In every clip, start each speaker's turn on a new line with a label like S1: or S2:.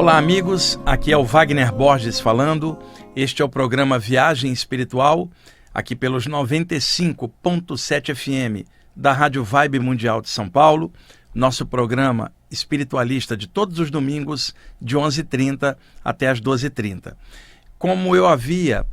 S1: Olá amigos, aqui é o Wagner Borges falando. Este é o programa Viagem Espiritual, aqui pelos 95.7 FM da Rádio Vibe Mundial de São Paulo. Nosso programa espiritualista de todos os domingos, de 11h30 até as 12h30. Como eu havia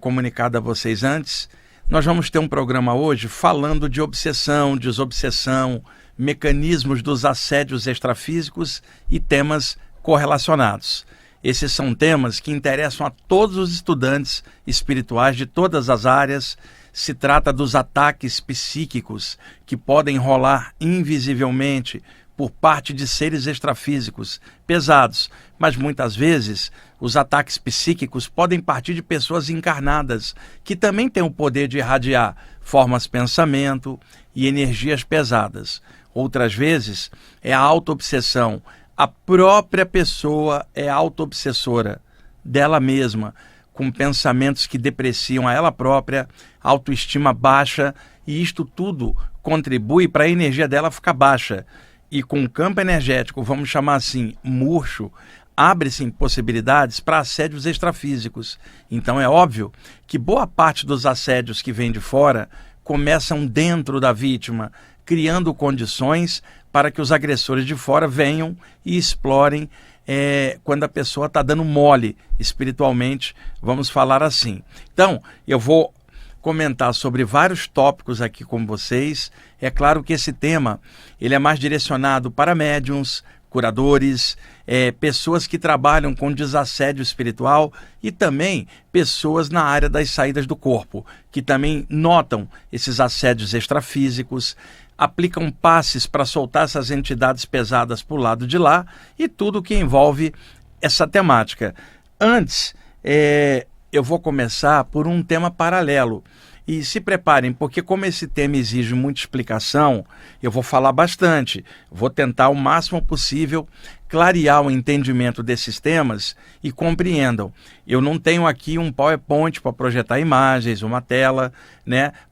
S1: comunicado a vocês antes, nós vamos ter um programa hoje falando de obsessão, desobsessão, mecanismos dos assédios extrafísicos e temas correlacionados. Esses são temas que interessam a todos os estudantes espirituais de todas as áreas. Se trata dos ataques psíquicos que podem rolar invisivelmente por parte de seres extrafísicos pesados, mas muitas vezes os ataques psíquicos podem partir de pessoas encarnadas que também têm o poder de irradiar formas de pensamento e energias pesadas. Outras vezes é a autoobsessão. A própria pessoa é autoobsessora dela mesma, com pensamentos que depreciam a ela própria, autoestima baixa, e isto tudo contribui para a energia dela ficar baixa. E com o campo energético, vamos chamar assim, murcho, abre-se possibilidades para assédios extrafísicos. Então é óbvio que boa parte dos assédios que vêm de fora começam dentro da vítima, criando condições para que os agressores de fora venham e explorem quando a pessoa está dando mole espiritualmente, vamos falar assim. Então, eu vou comentar sobre vários tópicos aqui com vocês. É claro que esse tema ele é mais direcionado para médiuns, curadores, pessoas que trabalham com desassédio espiritual e também pessoas na área das saídas do corpo, que também notam esses assédios extrafísicos, aplicam passes para soltar essas entidades pesadas para o lado de lá e tudo que envolve essa temática. Antes, eu vou começar por um tema paralelo. E se preparem, porque como esse tema exige muita explicação, eu vou falar bastante. Vou tentar o máximo possível clarear o entendimento desses temas e compreendam. Eu não tenho aqui um PowerPoint para projetar imagens, uma tela,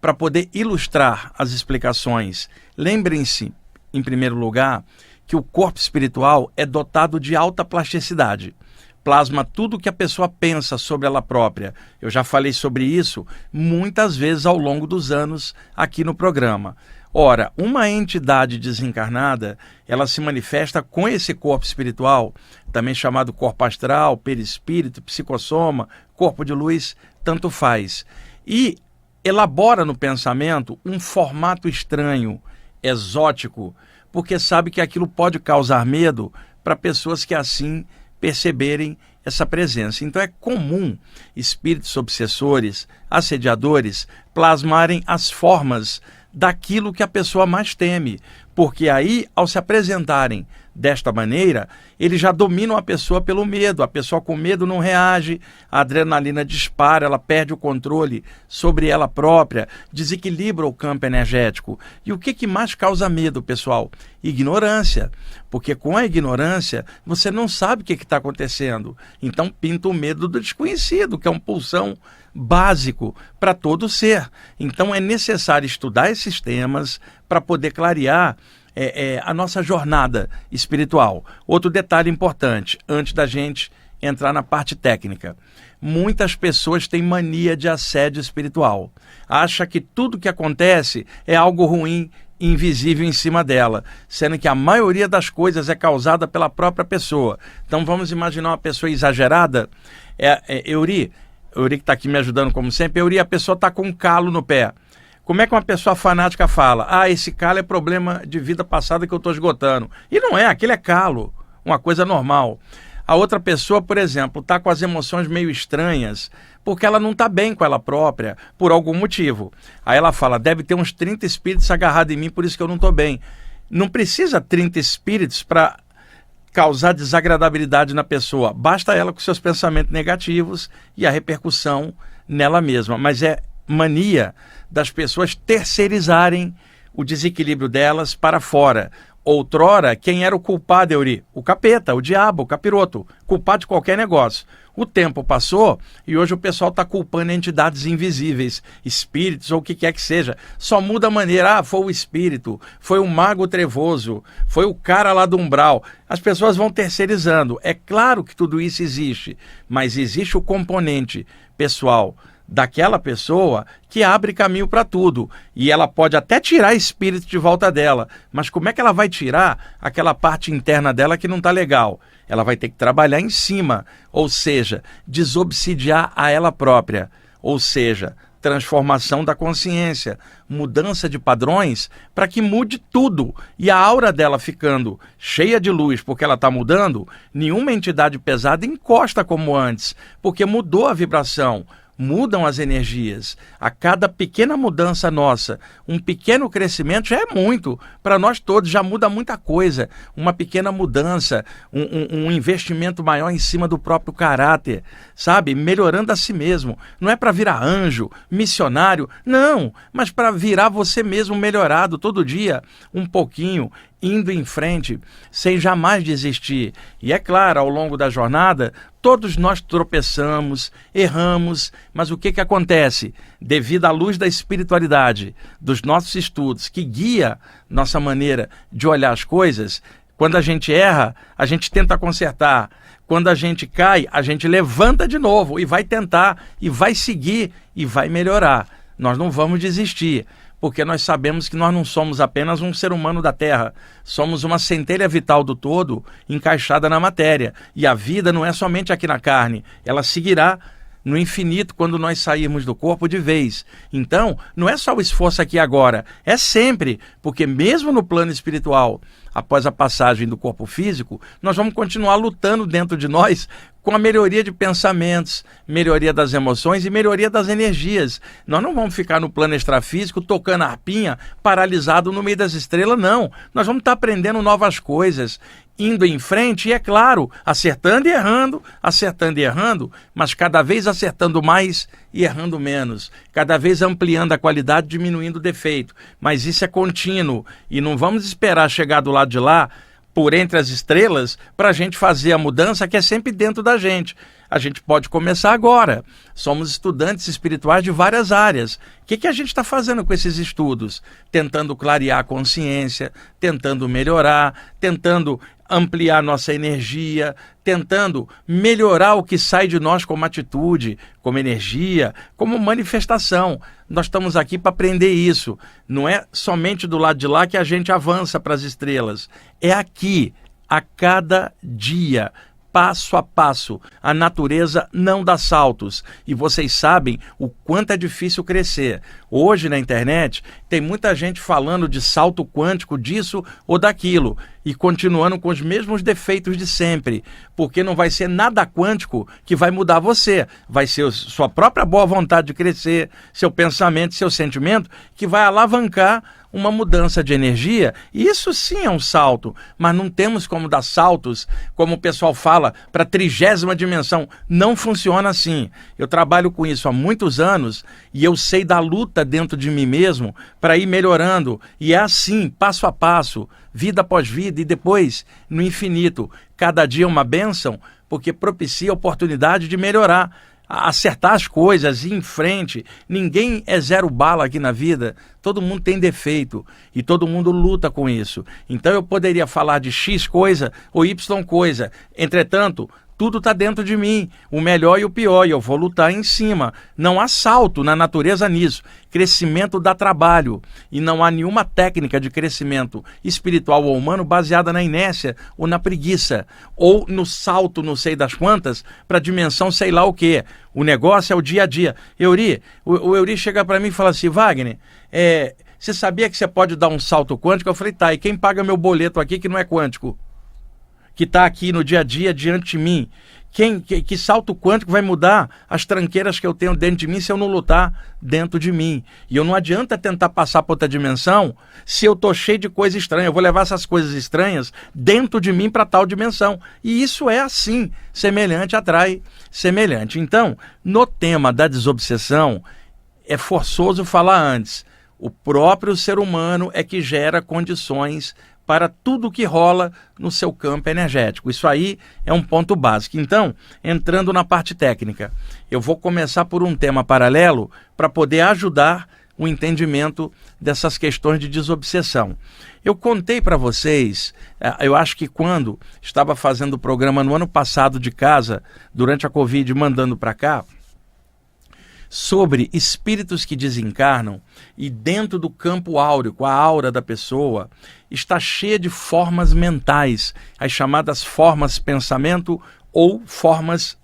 S1: para poder ilustrar as explicações. Lembrem-se, em primeiro lugar, que o corpo espiritual é dotado de alta plasticidade. Plasma tudo que a pessoa pensa sobre ela própria. Eu já falei sobre isso muitas vezes ao longo dos anos aqui no programa. Ora, uma entidade desencarnada, ela se manifesta com esse corpo espiritual, também chamado corpo astral, perispírito, psicossoma, corpo de luz, tanto faz. E elabora no pensamento um formato estranho, exótico, porque sabe que aquilo pode causar medo para pessoas que assim perceberem essa presença. Então é comum espíritos obsessores, assediadores, plasmarem as formas daquilo que a pessoa mais teme, porque aí, ao se apresentarem desta maneira, eles já dominam a pessoa pelo medo. A pessoa com medo não reage, a adrenalina dispara, ela perde o controle sobre ela própria, desequilibra o campo energético. E o que mais causa medo, pessoal? Ignorância, porque com a ignorância você não sabe o que está acontecendo. Então pinta o medo do desconhecido, que é um pulsão básico para todo ser. Então é necessário estudar esses temas para poder clarear a nossa jornada espiritual. Outro detalhe importante, antes da gente entrar na parte técnica. Muitas pessoas têm mania de assédio espiritual. Acha que tudo que acontece é algo ruim, invisível em cima dela, sendo que a maioria das coisas é causada pela própria pessoa. Então vamos imaginar uma pessoa exagerada. Euri que está aqui me ajudando como sempre. Euri, a pessoa está com um calo no pé. Como é que uma pessoa fanática fala? Esse calo é problema de vida passada que eu estou esgotando. E não é, aquele é calo, uma coisa normal. A outra pessoa, por exemplo, está com as emoções meio estranhas, porque ela não está bem com ela própria, por algum motivo. Aí ela fala, deve ter uns 30 espíritos agarrados em mim, por isso que eu não estou bem. Não precisa 30 espíritos para causar desagradabilidade na pessoa. Basta ela com seus pensamentos negativos e a repercussão nela mesma. Mas é mania das pessoas terceirizarem o desequilíbrio delas para fora. Outrora, quem era o culpado, Euri? O capeta, o diabo, o capiroto, culpado de qualquer negócio. O tempo passou e hoje o pessoal está culpando entidades invisíveis, espíritos ou o que quer que seja. Só muda a maneira. Foi o espírito, foi o mago trevoso, foi o cara lá do umbral. As pessoas vão terceirizando. É claro que tudo isso existe, mas existe o componente pessoal daquela pessoa que abre caminho para tudo. E ela pode até tirar espírito de volta dela, mas como é que ela vai tirar aquela parte interna dela que não está legal? Ela vai ter que trabalhar em cima, ou seja, desobsidiar a ela própria, ou seja, transformação da consciência, mudança de padrões para que mude tudo. E a aura dela ficando cheia de luz porque ela está mudando, nenhuma entidade pesada encosta como antes, porque mudou a vibração. Mudam as energias. A cada pequena mudança nossa, um pequeno crescimento já é muito. Para nós todos já muda muita coisa. Uma pequena mudança, um investimento maior em cima do próprio caráter, sabe? Melhorando a si mesmo. Não é para virar anjo, missionário, não. Mas para virar você mesmo melhorado todo dia, um pouquinho, indo em frente, sem jamais desistir. E é claro, ao longo da jornada, todos nós tropeçamos, erramos, mas o que acontece? Devido à luz da espiritualidade, dos nossos estudos, que guia nossa maneira de olhar as coisas, quando a gente erra, a gente tenta consertar. Quando a gente cai, a gente levanta de novo e vai tentar, e vai seguir, e vai melhorar. Nós não vamos desistir, porque nós sabemos que nós não somos apenas um ser humano da Terra, somos uma centelha vital do todo encaixada na matéria. E a vida não é somente aqui na carne, ela seguirá no infinito quando nós sairmos do corpo de vez. Então, não é só o esforço aqui agora, é sempre, porque mesmo no plano espiritual, após a passagem do corpo físico, nós vamos continuar lutando dentro de nós com a melhoria de pensamentos, melhoria das emoções e melhoria das energias. Nós não vamos ficar no plano extrafísico tocando a harpinha, paralisado no meio das estrelas, não. Nós vamos estar aprendendo novas coisas, indo em frente e, é claro, acertando e errando, mas cada vez acertando mais e errando menos, cada vez ampliando a qualidade, diminuindo o defeito. Mas isso é contínuo e não vamos esperar chegar do lado de lá, por entre as estrelas, para a gente fazer a mudança que é sempre dentro da gente. A gente pode começar agora. Somos estudantes espirituais de várias áreas. O que a gente está fazendo com esses estudos? Tentando clarear a consciência, tentando melhorar, tentando ampliar nossa energia, tentando melhorar o que sai de nós como atitude, como energia, como manifestação. Nós estamos aqui para aprender isso. Não é somente do lado de lá que a gente avança para as estrelas. É aqui, a cada dia, passo a passo. A natureza não dá saltos. E vocês sabem o quanto é difícil crescer. Hoje na internet tem muita gente falando de salto quântico disso ou daquilo e continuando com os mesmos defeitos de sempre, porque não vai ser nada quântico que vai mudar você. Vai ser sua própria boa vontade de crescer, seu pensamento, seu sentimento, que vai alavancar uma mudança de energia. E isso sim é um salto, mas não temos como dar saltos, como o pessoal fala, para a 30ª dimensão. Não funciona assim. Eu trabalho com isso há muitos anos e eu sei da luta dentro de mim mesmo para ir melhorando. E é assim, passo a passo, vida após vida e depois no infinito. Cada dia uma bênção, porque propicia a oportunidade de melhorar, acertar as coisas, ir em frente. Ninguém é zero bala aqui na vida, todo mundo tem defeito e todo mundo luta com isso. Então eu poderia falar de X coisa ou Y coisa, entretanto, tudo está dentro de mim, o melhor e o pior, e eu vou lutar em cima. Não há salto na natureza nisso. Crescimento dá trabalho, e não há nenhuma técnica de crescimento espiritual ou humano baseada na inércia ou na preguiça, ou no salto não sei das quantas, para a dimensão sei lá o quê. O negócio é o dia a dia. Euri, o Euri chega para mim e fala assim, Wagner, você sabia que você pode dar um salto quântico? Eu falei, tá, e quem paga meu boleto aqui que não é quântico? Que está aqui no dia a dia diante de mim. Que salto quântico vai mudar as tranqueiras que eu tenho dentro de mim se eu não lutar dentro de mim? E eu não adianta tentar passar para outra dimensão se eu estou cheio de coisa estranha. Eu vou levar essas coisas estranhas dentro de mim para tal dimensão. E isso é assim, semelhante atrai semelhante. Então, no tema da desobsessão, é forçoso falar antes. O próprio ser humano é que gera condições para tudo que rola no seu campo energético. Isso aí é um ponto básico. Então, entrando na parte técnica, eu vou começar por um tema paralelo para poder ajudar o entendimento dessas questões de desobsessão. Eu contei para vocês, eu acho que quando estava fazendo o programa no ano passado de casa, durante a Covid, mandando para cá, sobre espíritos que desencarnam e dentro do campo áureo, a aura da pessoa, está cheia de formas mentais, as chamadas formas pensamento ou formas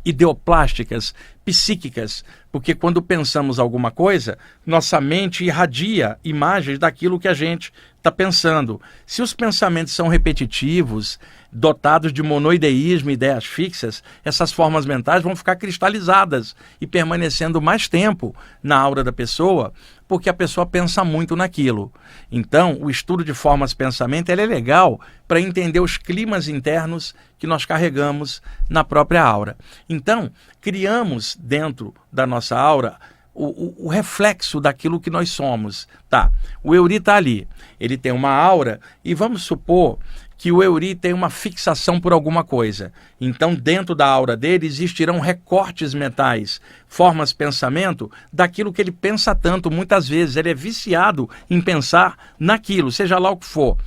S1: ideoplásticas, psíquicas, porque quando pensamos alguma coisa, nossa mente irradia imagens daquilo que a gente está pensando. Se os pensamentos são repetitivos, dotados de monoideísmo, ideias fixas, essas formas mentais vão ficar cristalizadas e permanecendo mais tempo na aura da pessoa, porque a pessoa pensa muito naquilo. Então, o estudo de formas pensamento ele é legal para entender os climas internos que nós carregamos na própria aura. Então, criamos dentro da nossa aura o reflexo daquilo que nós somos. Tá, o Euri está ali, ele tem uma aura e vamos supor que o Euri tem uma fixação por alguma coisa. Então, dentro da aura dele existirão recortes mentais, formas pensamento daquilo que ele pensa tanto. Muitas vezes ele é viciado em pensar naquilo, seja lá o que for.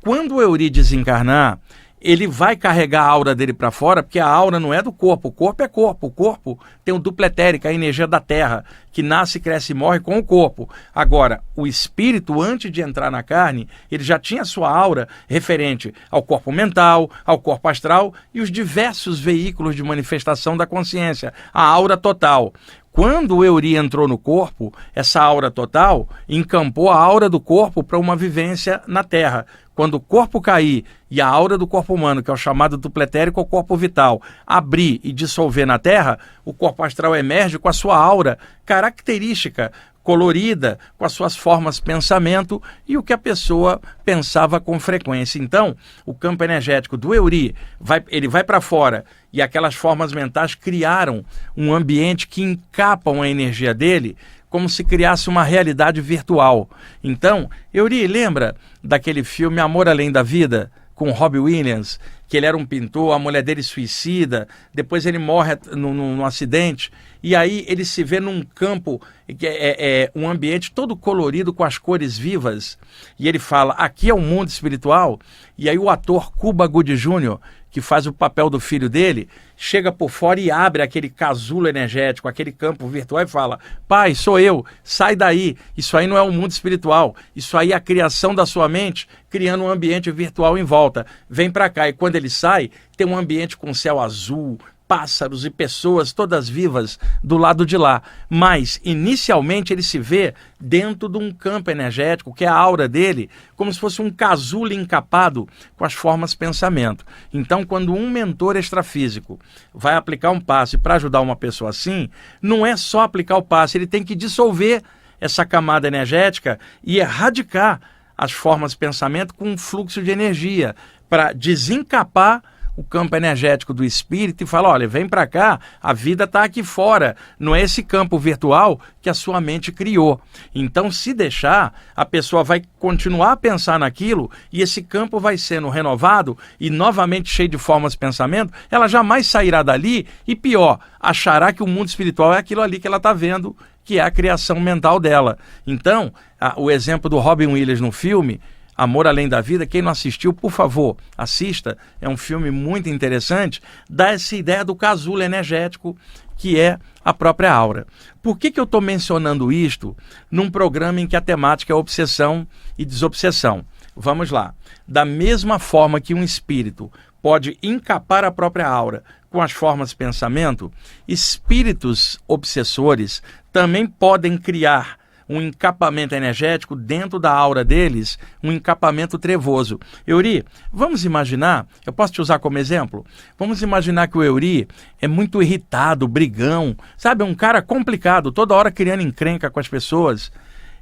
S1: Quando o Euri desencarnar, ele vai carregar a aura dele para fora, porque a aura não é do corpo, o corpo é corpo, o corpo tem o duplo etérico, a energia da terra, que nasce, cresce e morre com o corpo. Agora, o espírito, antes de entrar na carne, ele já tinha sua aura referente ao corpo mental, ao corpo astral e os diversos veículos de manifestação da consciência, a aura total. Quando o Euri entrou no corpo, essa aura total encampou a aura do corpo para uma vivência na Terra. Quando o corpo cair e a aura do corpo humano, que é o chamado duplo etérico ou corpo vital, abrir e dissolver na Terra, o corpo astral emerge com a sua aura característica, colorida, com as suas formas pensamento e o que a pessoa pensava com frequência. Então, o campo energético do Euri, ele vai para fora e aquelas formas mentais criaram um ambiente que encapam a energia dele como se criasse uma realidade virtual. Então, Euri, lembra daquele filme Amor Além da Vida, com Robin Williams, que ele era um pintor, a mulher dele suicida, depois ele morre num acidente, e aí ele se vê num campo, um ambiente todo colorido com as cores vivas, e ele fala, aqui é o mundo espiritual, e aí o ator Cuba Gooding Jr., que faz o papel do filho dele, chega por fora e abre aquele casulo energético, aquele campo virtual e fala, pai, sou eu, sai daí, isso aí não é o mundo espiritual, isso aí é a criação da sua mente, criando um ambiente virtual em volta, vem para cá. E quando ele sai, tem um ambiente com céu azul, pássaros e pessoas todas vivas do lado de lá. Mas, inicialmente, ele se vê dentro de um campo energético, que é a aura dele, como se fosse um casulo encapado com as formas pensamento. Então, quando um mentor extrafísico vai aplicar um passe para ajudar uma pessoa assim, não é só aplicar o passe, ele tem que dissolver essa camada energética e erradicar as formas de pensamento com um fluxo de energia, para desencapar o campo energético do espírito e falar, olha, vem para cá, a vida está aqui fora, não é esse campo virtual que a sua mente criou. Então, se deixar, a pessoa vai continuar a pensar naquilo e esse campo vai sendo renovado e novamente cheio de formas de pensamento, ela jamais sairá dali e, pior, achará que o mundo espiritual é aquilo ali que ela está vendo, que é a criação mental dela. Então, o exemplo do Robin Williams no filme Amor Além da Vida, quem não assistiu, por favor, assista, é um filme muito interessante, dá essa ideia do casulo energético que é a própria aura. Por que eu estou mencionando isto num programa em que a temática é obsessão e desobsessão? Vamos lá. Da mesma forma que um espírito pode encapar a própria aura com as formas de pensamento, espíritos obsessores também podem criar um encapamento energético dentro da aura deles, um encapamento trevoso. Euri, vamos imaginar, eu posso te usar como exemplo? Vamos imaginar que o Euri é muito irritado, brigão, sabe? Um cara complicado, toda hora criando encrenca com as pessoas.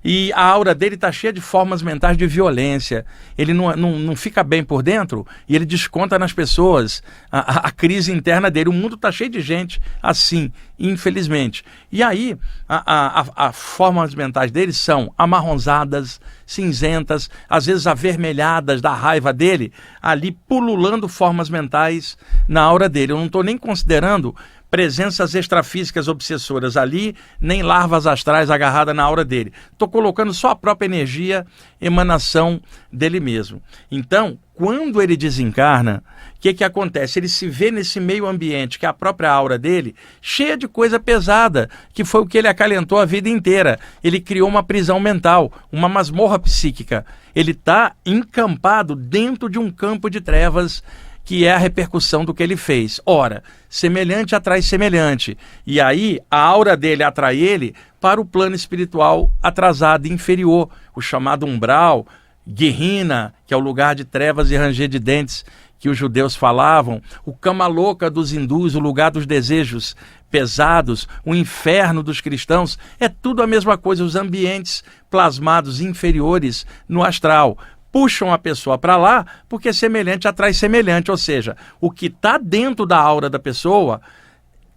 S1: e a aura dele está cheia de formas mentais de violência. Ele não fica bem por dentro e ele desconta nas pessoas a crise interna dele. O mundo está cheio de gente assim, infelizmente. E aí, as formas mentais dele são amarronzadas, cinzentas, às vezes avermelhadas da raiva dele, ali pululando formas mentais na aura dele. Eu não estou nem considerando presenças extrafísicas obsessoras ali, nem larvas astrais agarradas na aura dele. Estou colocando só a própria energia, emanação dele mesmo. Então, quando ele desencarna, o que acontece? Ele se vê nesse meio ambiente, que é a própria aura dele, cheia de coisa pesada, que foi o que ele acalentou a vida inteira. Ele criou uma prisão mental, uma masmorra psíquica. Ele está encampado dentro de um campo de trevas, que é a repercussão do que ele fez. Ora, semelhante atrai semelhante. E aí, a aura dele atrai ele para o plano espiritual atrasado e inferior, o chamado umbral, Guerrina, que é o lugar de trevas e ranger de dentes que os judeus falavam, o cama louca dos hindus, o lugar dos desejos pesados, o inferno dos cristãos, é tudo a mesma coisa, os ambientes plasmados inferiores no astral. Puxam a pessoa para lá porque semelhante atrai semelhante, ou seja, o que está dentro da aura da pessoa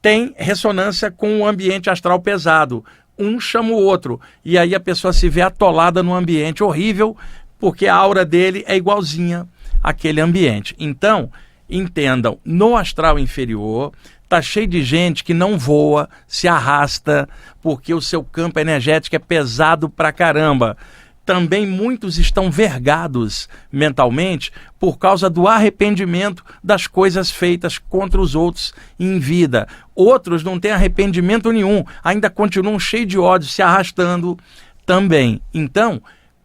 S1: tem ressonância com o ambiente astral pesado. Um chama o outro e aí a pessoa se vê atolada num ambiente horrível porque a aura dele é igualzinha àquele ambiente. Então, entendam, no astral inferior está cheio de gente que não voa, se arrasta porque o seu campo energético é pesado pra caramba. Também muitos estão vergados mentalmente por causa do arrependimento das coisas feitas contra os outros em vida. Outros não têm arrependimento nenhum, ainda continuam cheios de ódio, se arrastando também. Então,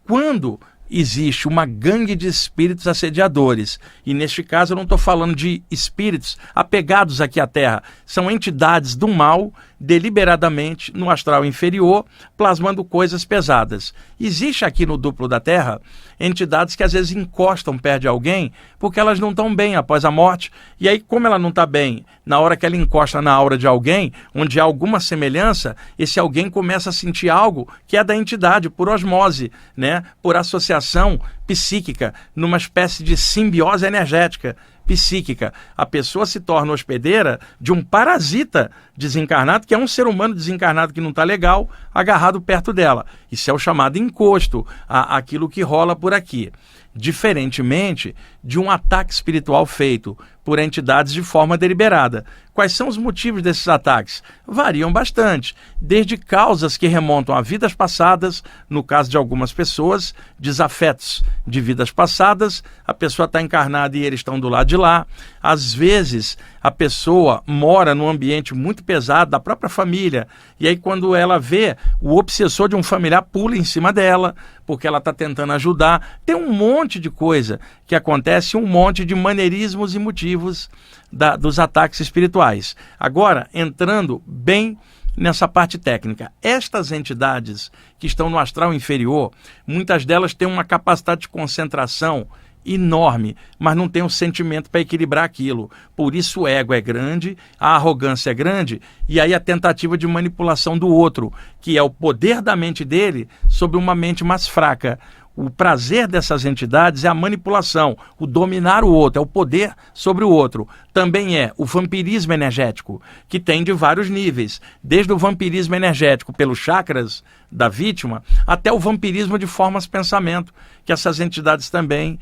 S1: quando existe uma gangue de espíritos assediadores, e neste caso eu não estou falando de espíritos apegados aqui à Terra, são entidades do mal deliberadamente no astral inferior, plasmando coisas pesadas. Existe aqui no duplo da Terra entidades que às vezes encostam perto de alguém porque elas não estão bem após a morte, e aí como ela não está bem, na hora que ela encosta na aura de alguém, onde há alguma semelhança, esse alguém começa a sentir algo que é da entidade, por osmose, né? Por associação psíquica, numa espécie de simbiose energética psíquica. A pessoa se torna hospedeira de um parasita desencarnado, que é um ser humano desencarnado que não está legal, agarrado perto dela. Isso é o chamado encosto, aquilo que rola por aqui. Diferentemente de um ataque espiritual feito por entidades de forma deliberada. Quais são os motivos desses ataques? Variam bastante, desde causas que remontam a vidas passadas, no caso de algumas pessoas, desafetos de vidas passadas, a pessoa está encarnada e eles estão do lado de lá. Às vezes, a pessoa mora num ambiente muito pesado da própria família, e aí quando ela vê, o obsessor de um familiar pula em cima dela, porque ela está tentando ajudar. Tem um monte de coisa que acontece, um monte de maneirismos e motivos dos ataques espirituais. Agora, entrando bem nessa parte técnica, estas entidades que estão no astral inferior, muitas delas têm uma capacidade de concentração enorme, mas não tem um sentimento para equilibrar aquilo. Por isso o ego é grande, a arrogância é grande, e aí a tentativa de manipulação do outro, que é o poder da mente dele sobre uma mente mais fraca. O prazer dessas entidades é a manipulação, o dominar o outro, é o poder sobre o outro. Também é o vampirismo energético, que tem de vários níveis, desde o vampirismo energético pelos chakras da vítima, até o vampirismo de formas de pensamento, que essas entidades também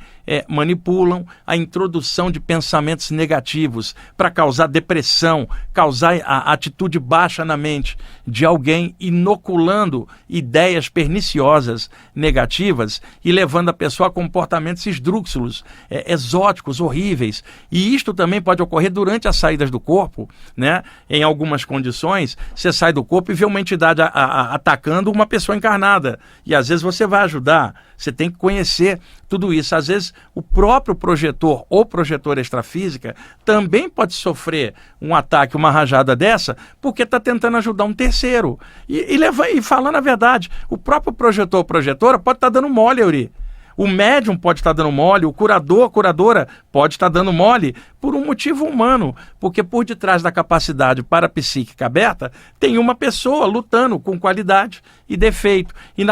S1: manipulam a introdução de pensamentos negativos para causar depressão, causar a atitude baixa na mente de alguém, inoculando ideias perniciosas negativas e levando a pessoa a comportamentos esdrúxulos, exóticos, horríveis. E isto também pode ocorrer durante as saídas do corpo, né? Em algumas condições, você sai do corpo e vê uma entidade atacando uma pessoa encarnada. E às vezes você vai ajudar, você tem que conhecer tudo isso. Às vezes o próprio projetor ou projetor extrafísica também pode sofrer um ataque, uma rajada dessa, porque está tentando ajudar um terceiro. E falando a verdade, o próprio projetor ou projetora pode estar dando mole, Euri. O médium pode estar dando mole, o curador, a curadora pode estar dando mole por um motivo humano, porque por detrás da capacidade parapsíquica aberta tem uma pessoa lutando com qualidade e defeito. E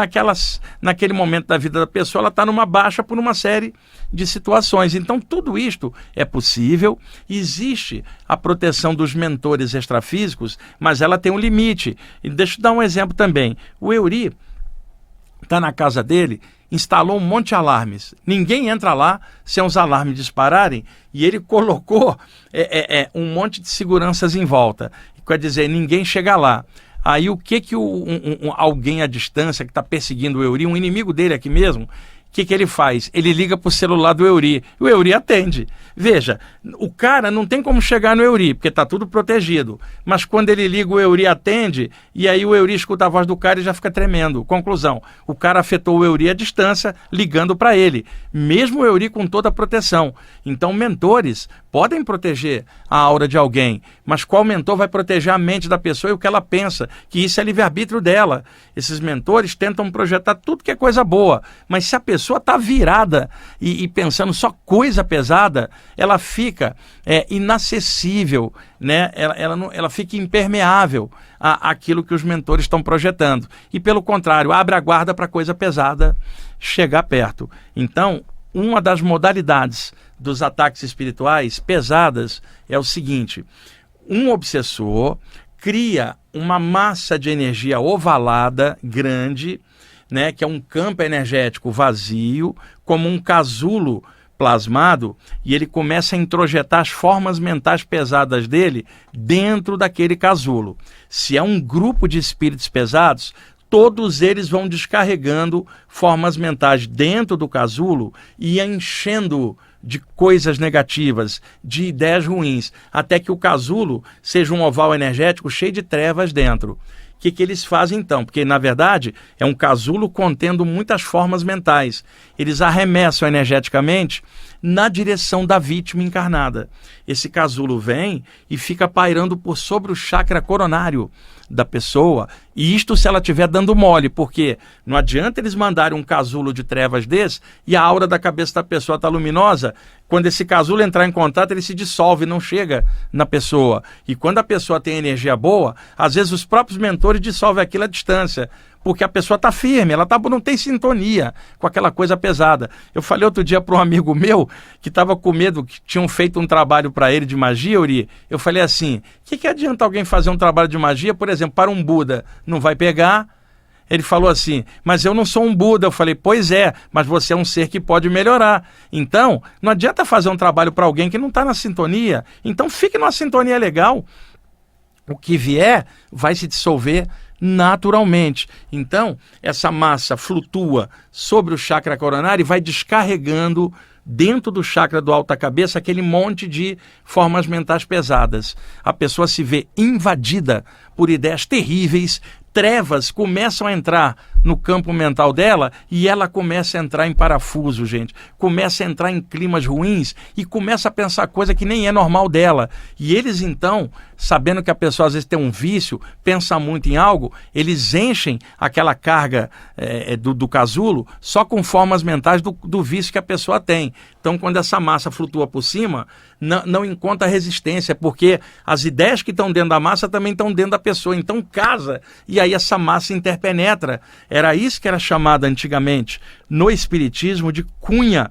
S1: naquele momento da vida da pessoa, ela está numa baixa por uma série de situações. Então, tudo isto é possível. Existe a proteção dos mentores extrafísicos, mas ela tem um limite. E deixa eu dar um exemplo também. O Euri está na casa dele, instalou um monte de alarmes. Ninguém entra lá sem os alarmes dispararem, e ele colocou um monte de seguranças em volta. Quer dizer, ninguém chega lá. Aí o que alguém à distância que está perseguindo o Euri, um inimigo dele aqui mesmo, o que ele faz? Ele liga para o celular do Euri. O Euri atende. Veja, o cara não tem como chegar no Euri, porque está tudo protegido. Mas quando ele liga, o Euri atende, e aí o Euri escuta a voz do cara e já fica tremendo. Conclusão, o cara afetou o Euri à distância, ligando para ele. Mesmo o Euri com toda a proteção. Então, mentores podem proteger a aura de alguém, mas qual mentor vai proteger a mente da pessoa e o que ela pensa? Que isso é livre-arbítrio dela. Esses mentores tentam projetar tudo que é coisa boa, mas se a pessoa está virada e pensando só coisa pesada, ela fica inacessível, né? Ela fica impermeável àquilo que os mentores estão projetando. E, pelo contrário, abre a guarda para coisa pesada chegar perto. Então, uma das modalidades dos ataques espirituais pesadas é o seguinte: um obsessor cria uma massa de energia ovalada, grande, né, que é um campo energético vazio, como um casulo plasmado, e ele começa a introjetar as formas mentais pesadas dele dentro daquele casulo. Se é um grupo de espíritos pesados, todos eles vão descarregando formas mentais dentro do casulo e enchendo de coisas negativas, de ideias ruins, até que o casulo seja um oval energético cheio de trevas dentro. O que eles fazem então? Porque, na verdade, é um casulo contendo muitas formas mentais. Eles arremessam energeticamente na direção da vítima encarnada. Esse casulo vem e fica pairando por sobre o chakra coronário da pessoa, e isto se ela estiver dando mole, porque não adianta eles mandarem um casulo de trevas desse e a aura da cabeça da pessoa está luminosa. Quando esse casulo entrar em contato, ele se dissolve, não chega na pessoa. E quando a pessoa tem energia boa, às vezes os próprios mentores dissolvem aquilo à distância, porque a pessoa está firme, ela não tem sintonia com aquela coisa pesada. Eu falei outro dia para um amigo meu que estava com medo, que tinham feito um trabalho para ele de magia, Uri. Eu falei assim: o que adianta alguém fazer um trabalho de magia, por exemplo, para um Buda? Não vai pegar? Ele falou assim: mas eu não sou um Buda. Eu falei: pois é, mas você é um ser que pode melhorar. Então, não adianta fazer um trabalho para alguém que não está na sintonia. Então, fique numa sintonia legal. O que vier vai se dissolver naturalmente. Então, essa massa flutua sobre o chakra coronário e vai descarregando dentro do chakra do alta cabeça aquele monte de formas mentais pesadas. A pessoa se vê invadida por ideias terríveis, trevas começam a entrar no campo mental dela e ela começa a entrar em parafuso, gente. Começa a entrar em climas ruins e começa a pensar coisa que nem é normal dela. E eles, então, sabendo que a pessoa às vezes tem um vício, pensa muito em algo, eles enchem aquela carga do casulo só com formas mentais do vício que a pessoa tem. Então, quando essa massa flutua por cima, não encontra resistência, porque as ideias que estão dentro da massa também estão dentro da pessoa. Então, casa, e aí essa massa interpenetra. Era isso que era chamado antigamente no espiritismo de cunha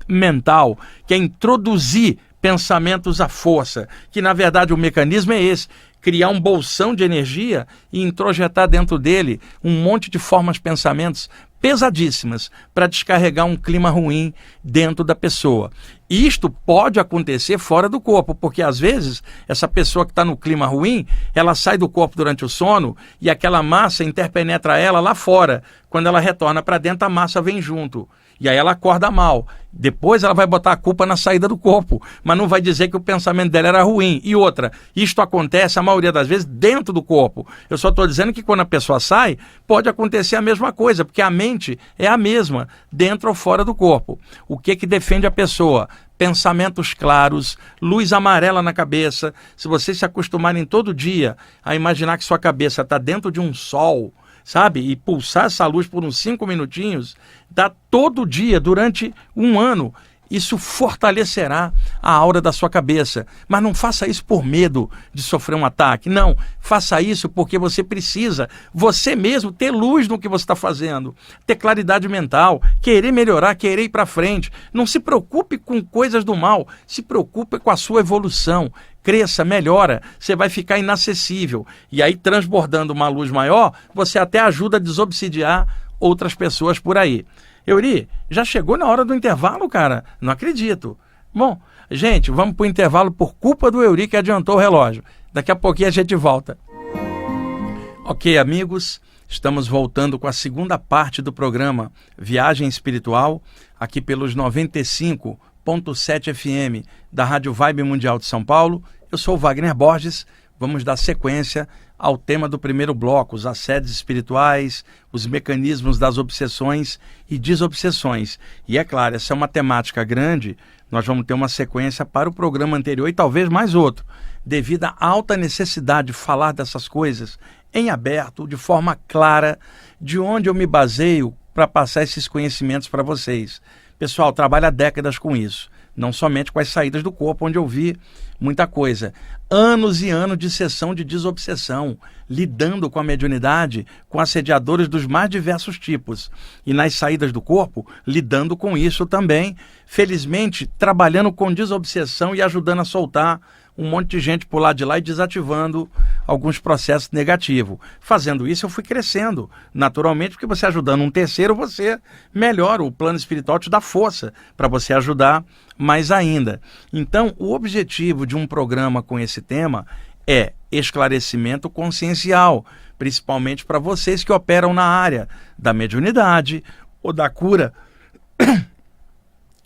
S1: mental, que é introduzir pensamentos à força, que na verdade o mecanismo é esse: criar um bolsão de energia e introjetar dentro dele um monte de formas, pensamentos pesadíssimas para descarregar um clima ruim dentro da pessoa. Isto pode acontecer fora do corpo, porque às vezes essa pessoa que está no clima ruim, ela sai do corpo durante o sono e aquela massa interpenetra ela lá fora. Quando ela retorna para dentro, a massa vem junto. E aí ela acorda mal. Depois ela vai botar a culpa na saída do corpo, mas não vai dizer que o pensamento dela era ruim. E outra, isto acontece a maioria das vezes dentro do corpo. Eu só estou dizendo que quando a pessoa sai, pode acontecer a mesma coisa, porque a mente é a mesma, dentro ou fora do corpo. O que defende a pessoa? Pensamentos claros, luz amarela na cabeça. Se vocês se acostumarem todo dia a imaginar que sua cabeça está dentro de um sol, sabe? E pulsar essa luz por uns 5 minutinhos, dá todo dia, durante um ano. Isso fortalecerá a aura da sua cabeça. Mas não faça isso por medo de sofrer um ataque. Não, faça isso porque você precisa, você mesmo, ter luz no que você está fazendo. Ter claridade mental, querer melhorar, querer ir para frente. Não se preocupe com coisas do mal, se preocupe com a sua evolução. Cresça, melhora, você vai ficar inacessível. E aí, transbordando uma luz maior, você até ajuda a desobsidiar outras pessoas por aí. Euri, já chegou na hora do intervalo, cara? Não acredito. Bom, gente, vamos para o intervalo por culpa do Euri que adiantou o relógio. Daqui a pouquinho a gente volta. Ok, amigos, estamos voltando com a segunda parte do programa Viagem Espiritual, aqui pelos 95.7 FM da Rádio Vibe Mundial de São Paulo. Eu sou o Wagner Borges. Vamos dar sequência ao tema do primeiro bloco, os assédios espirituais, os mecanismos das obsessões e desobsessões. E é claro, essa é uma temática grande, nós vamos ter uma sequência para o programa anterior e talvez mais outro, devido à alta necessidade de falar dessas coisas em aberto, de forma clara, de onde eu me baseio para passar esses conhecimentos para vocês. Pessoal, trabalho há décadas com isso. Não somente com as saídas do corpo, onde eu vi muita coisa. Anos e anos de sessão de desobsessão, lidando com a mediunidade, com assediadores dos mais diversos tipos. E nas saídas do corpo, lidando com isso também, felizmente, trabalhando com desobsessão e ajudando a soltar um monte de gente por lá de lá e desativando alguns processos negativos. Fazendo isso, eu fui crescendo, naturalmente, porque você ajudando um terceiro, você melhora, o plano espiritual te dá força para você ajudar mais ainda. Então, o objetivo de um programa com esse tema é esclarecimento consciencial, principalmente para vocês que operam na área da mediunidade ou da cura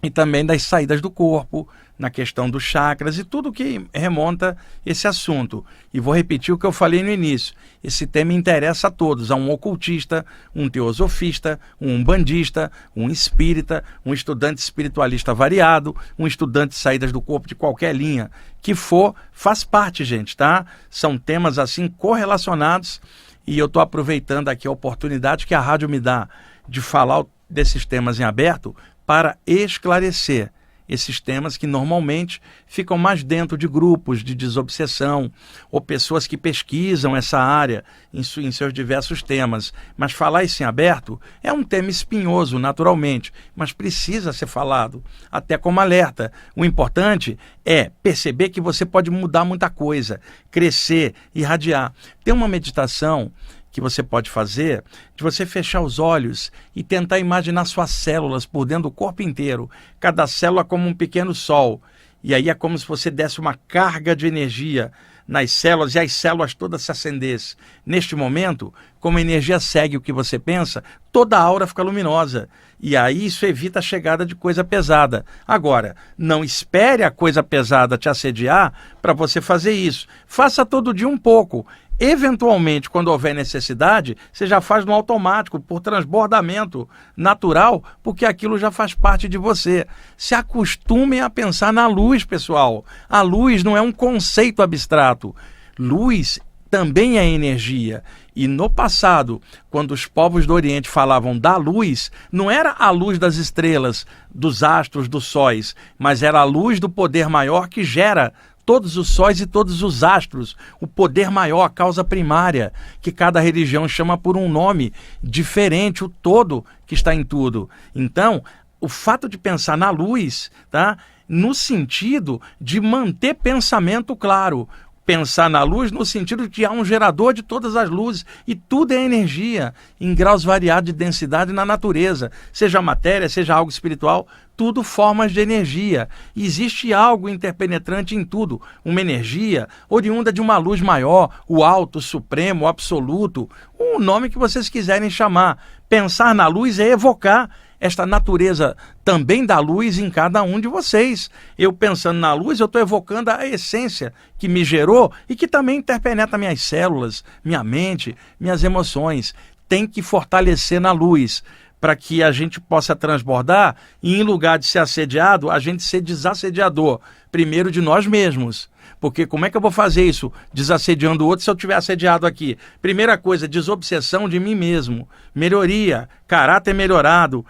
S1: e também das saídas do corpo, na questão dos chakras e tudo que remonta esse assunto. E vou repetir o que eu falei no início. Esse tema interessa a todos, a um ocultista, um teosofista, um umbandista, um espírita, um estudante espiritualista variado, um estudante de saídas do corpo de qualquer linha que for, faz parte, gente, tá? São temas assim correlacionados e eu estou aproveitando aqui a oportunidade que a rádio me dá de falar desses temas em aberto para esclarecer esses temas que normalmente ficam mais dentro de grupos de desobsessão ou pessoas que pesquisam essa área em seus diversos temas. Mas falar isso em aberto é um tema espinhoso, naturalmente, mas precisa ser falado, até como alerta. O importante é perceber que você pode mudar muita coisa, crescer, irradiar. Tem uma meditação que você pode fazer, de você fechar os olhos e tentar imaginar suas células por dentro do corpo inteiro, cada célula como um pequeno sol, e aí é como se você desse uma carga de energia nas células e as células todas se acendessem. Neste momento, como a energia segue o que você pensa, toda a aura fica luminosa, e aí isso evita a chegada de coisa pesada. Agora, não espere a coisa pesada te assediar para você fazer isso. Faça todo dia um pouco. Eventualmente, quando houver necessidade, você já faz no automático, por transbordamento natural, porque aquilo já faz parte de você. Se acostumem a pensar na luz, pessoal. A luz não é um conceito abstrato. Luz também é energia. E no passado, quando os povos do Oriente falavam da luz, não era a luz das estrelas, dos astros, dos sóis, mas era a luz do poder maior que gera todos os sóis e todos os astros, o poder maior, a causa primária, que cada religião chama por um nome diferente, o todo que está em tudo. Então, o fato de pensar na luz, tá? No sentido de manter pensamento claro, pensar na luz no sentido de que há um gerador de todas as luzes e tudo é energia em graus variados de densidade na natureza, seja matéria, seja algo espiritual, tudo formas de energia. Existe algo interpenetrante em tudo, uma energia oriunda de uma luz maior, o alto, o supremo, o absoluto, o nome que vocês quiserem chamar. Pensar na luz é evocar esta natureza também da luz em cada um de vocês. Eu pensando na luz, eu estou evocando a essência que me gerou e que também interpenetra minhas células, minha mente, minhas emoções. Tem que fortalecer na luz. para que a gente possa transbordar e, em lugar de ser assediado, a gente ser desassediador, primeiro de nós mesmos. Porque como é que eu vou fazer isso, desassediando o outro, se eu estiver assediado aqui? Primeira coisa, desobsessão de mim mesmo, melhoria, caráter melhorado,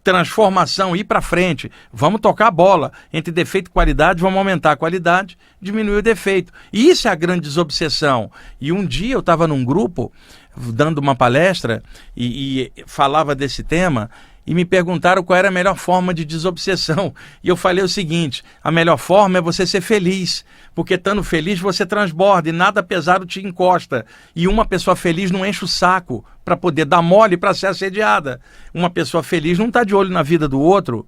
S1: transformação, ir para frente. Vamos tocar a bola. Entre defeito e qualidade, vamos aumentar a qualidade, diminuir o defeito. E isso é a grande desobsessão. E um dia eu estava num grupo, dando uma palestra, e falava desse tema, e me perguntaram qual era a melhor forma de desobsessão. E eu falei o seguinte: a melhor forma é você ser feliz, porque estando feliz você transborda e nada pesado te encosta. E uma pessoa feliz não enche o saco para poder dar mole para ser assediada. Uma pessoa feliz não está de olho na vida do outro,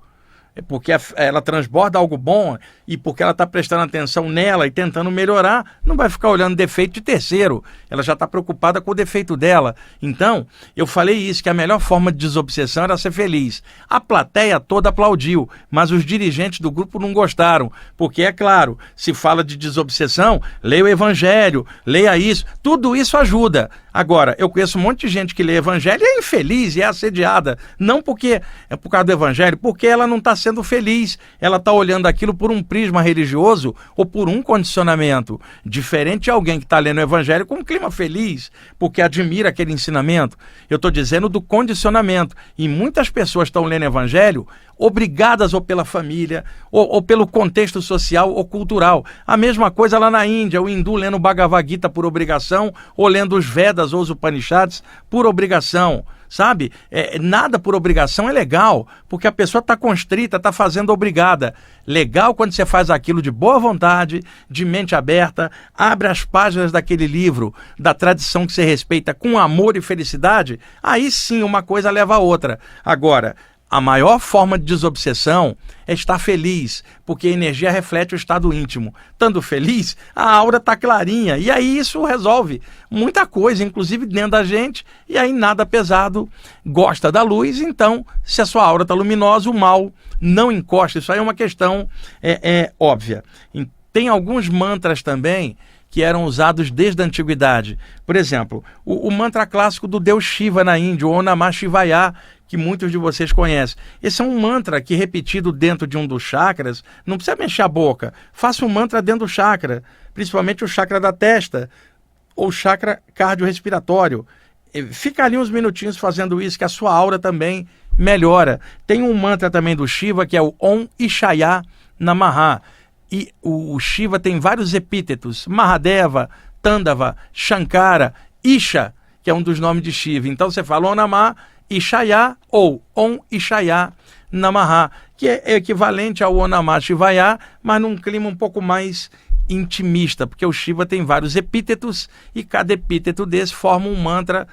S1: porque ela transborda algo bom e porque ela está prestando atenção nela e tentando melhorar, não vai ficar olhando defeito de terceiro, ela já está preocupada com o defeito dela. Então, eu falei isso, que a melhor forma de desobsessão era ser feliz. A plateia toda aplaudiu, mas os dirigentes do grupo não gostaram, porque, é claro, se fala de desobsessão, leia o Evangelho, leia isso, tudo isso ajuda. Agora, eu conheço um monte de gente que lê Evangelho e é infeliz e é assediada, não porque é por causa do Evangelho, porque ela não está sendo feliz, ela está olhando aquilo por um prisma religioso ou por um condicionamento, diferente de alguém que está lendo o Evangelho com um clima feliz, porque admira aquele ensinamento. Eu estou dizendo do condicionamento, e muitas pessoas estão lendo o Evangelho obrigadas ou pela família, ou pelo contexto social ou cultural. A mesma coisa lá na Índia, o hindu lendo o Bhagavad Gita por obrigação, ou lendo os Vedas ou os Upanishads por obrigação. Sabe? Nada por obrigação é legal, porque a pessoa está constrita, está fazendo obrigada. Legal quando você faz aquilo de boa vontade, de mente aberta, abre as páginas daquele livro, da tradição que você respeita com amor e felicidade, aí sim uma coisa leva a outra. Agora, a maior forma de desobsessão é estar feliz, porque a energia reflete o estado íntimo. Estando feliz, a aura está clarinha, e aí isso resolve muita coisa, inclusive dentro da gente, e aí nada pesado gosta da luz. Então, se a sua aura está luminosa, o mal não encosta. Isso aí é uma questão óbvia. Tem alguns mantras também que eram usados desde a antiguidade. Por exemplo, o mantra clássico do deus Shiva na Índia, o Om Namah Shivaya, que muitos de vocês conhecem. Esse é um mantra que, repetido dentro de um dos chakras, não precisa mexer a boca. Faça um mantra dentro do chakra, principalmente o chakra da testa, ou chakra cardiorrespiratório. Fica ali uns minutinhos fazendo isso, que a sua aura também melhora. Tem um mantra também do Shiva, que é o Om Ishaya Namaha. E o Shiva tem vários epítetos: Mahadeva, Tandava, Shankara, Isha, que é um dos nomes de Shiva. Então você fala Om Namah Ishaya ou Om Ishaya Namaha, que é equivalente ao Om Namah Shivaya, mas num clima um pouco mais intimista, porque o Shiva tem vários epítetos e cada epíteto desse forma um mantra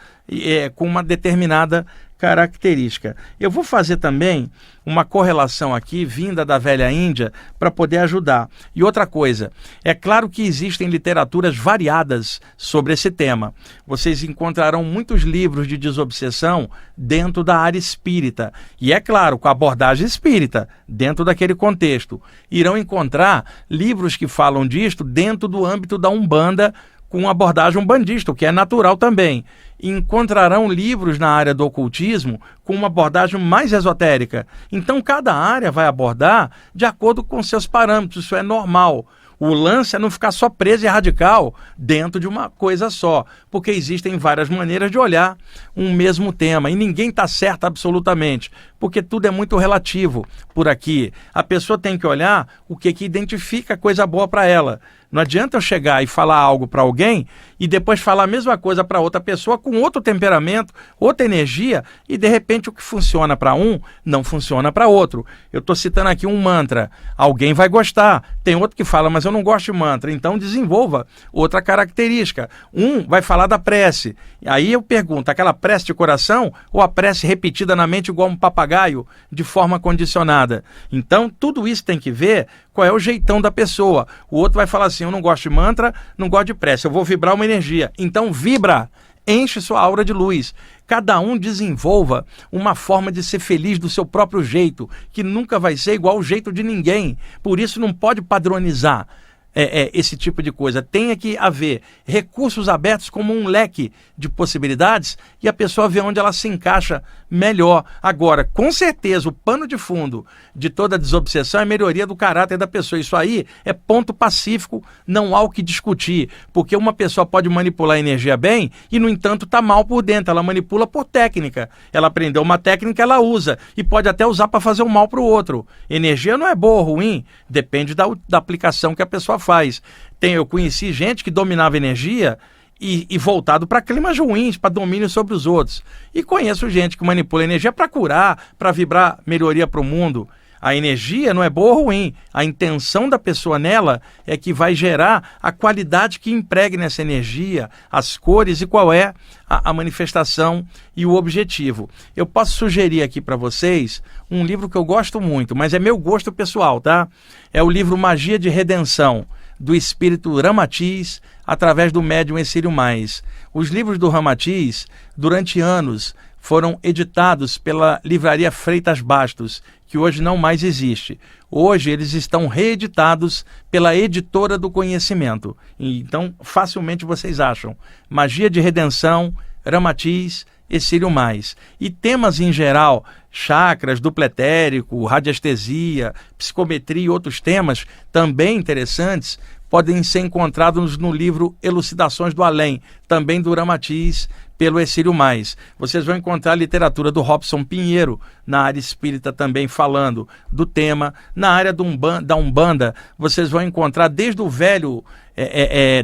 S1: com uma determinada característica. Eu vou fazer também uma correlação aqui, vinda da velha Índia, para poder ajudar. E outra coisa, é claro que existem literaturas variadas sobre esse tema. Vocês encontrarão muitos livros de desobsessão dentro da área espírita. E é claro, com a abordagem espírita, dentro daquele contexto. Irão encontrar livros que falam disto dentro do âmbito da Umbanda, com abordagem umbandista, o que é natural também. Encontrarão livros na área do ocultismo com uma abordagem mais esotérica. Então, cada área vai abordar de acordo com seus parâmetros, isso é normal. O lance é não ficar só preso e radical dentro de uma coisa só, porque existem várias maneiras de olhar um mesmo tema, e ninguém está certo absolutamente, porque tudo é muito relativo por aqui. A pessoa tem que olhar o que identifica coisa boa para ela. Não adianta eu chegar e falar algo para alguém e depois falar a mesma coisa para outra pessoa com outro temperamento, outra energia, e de repente o que funciona para um não funciona para outro. Eu estou citando aqui um mantra, alguém vai gostar, tem outro que fala, mas eu não gosto de mantra, então desenvolva outra característica. Um vai falar da prece, aí eu pergunto, aquela prece de coração ou a prece repetida na mente igual um papagaio, de forma condicionada? Então tudo isso tem que ver qual é o jeitão da pessoa. O outro vai falar assim, eu não gosto de mantra, não gosto de prece, eu vou vibrar uma energia. Então vibra, enche sua aura de luz. Cada um desenvolva uma forma de ser feliz do seu próprio jeito, que nunca vai ser igual ao jeito de ninguém. Por isso não pode padronizar. esse tipo de coisa. Tem que haver recursos abertos como um leque de possibilidades e a pessoa vê onde ela se encaixa melhor. Agora, com certeza, o pano de fundo de toda a desobsessão é a melhoria do caráter da pessoa. Isso aí é ponto pacífico, não há o que discutir, porque uma pessoa pode manipular a energia bem e, no entanto, está mal por dentro. Ela manipula por técnica. Ela aprendeu uma técnica, ela usa e pode até usar para fazer um mal para o outro. Energia não é boa ou ruim, depende da aplicação que a pessoa faz. Eu conheci gente que dominava energia e voltado para climas ruins, para domínio sobre os outros. E conheço gente que manipula energia para curar, para vibrar melhoria para o mundo. A energia não é boa ou ruim. A intenção da pessoa nela é que vai gerar a qualidade que empregue nessa energia, as cores e qual é a manifestação e o objetivo. Eu posso sugerir aqui para vocês um livro que eu gosto muito, mas é meu gosto pessoal, tá? É o livro Magia de Redenção, do espírito Ramatiz, através do médium Exílio Mais. Os livros do Ramatiz, durante anos, foram editados pela livraria Freitas Bastos, que hoje não mais existe. Hoje eles estão reeditados pela Editora do Conhecimento. Então, facilmente vocês acham. Magia de Redenção, Ramatiz, Exílio Mais. E temas em geral, chakras, duplo etérico, radiestesia, psicometria e outros temas também interessantes, podem ser encontrados no livro Elucidações do Além, também do Ramatiz, pelo Exílio Mais. Vocês vão encontrar a literatura do Robson Pinheiro, na área espírita também falando do tema. Na área da Umbanda, vocês vão encontrar desde o velho